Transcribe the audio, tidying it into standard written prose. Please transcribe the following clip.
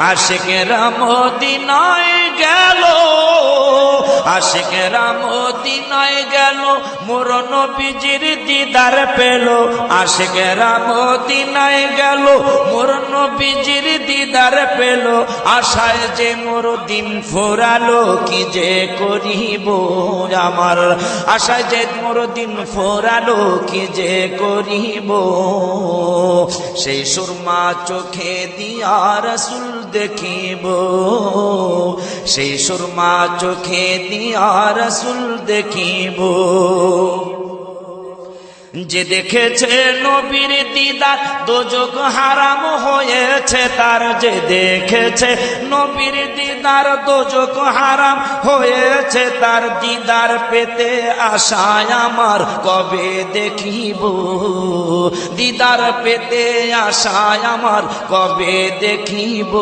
আশিকেরা মদিনায় গেল, আশিকেরা মদিনায় গেল, মোর নবীজির দিদার পেল। আশিকেরা মদিনায় গেল, মোর নবীজির দিদার পেল। আশায় যে মোর দিন ফোরালো, কি যে করিব আমার, আশায় যে মোর দিন ফোরালো, কি যে করিব। সেই সুরমা চোখে দিয়া রাসূল দেখিব, সেই সুরমা চোখে দিয়া রাসূল দেখিব। যে দেখেছে নবীর দিদার, দোজখ হারাম হয়েছে তার। যে দেখেছে নবীর দিদার, দোজখ হারাম হয়েছে তার। দিদার পেতে আশায় আমার কবে দেখিব, দিদার পেতে আশায় আমার কবে দেখিব।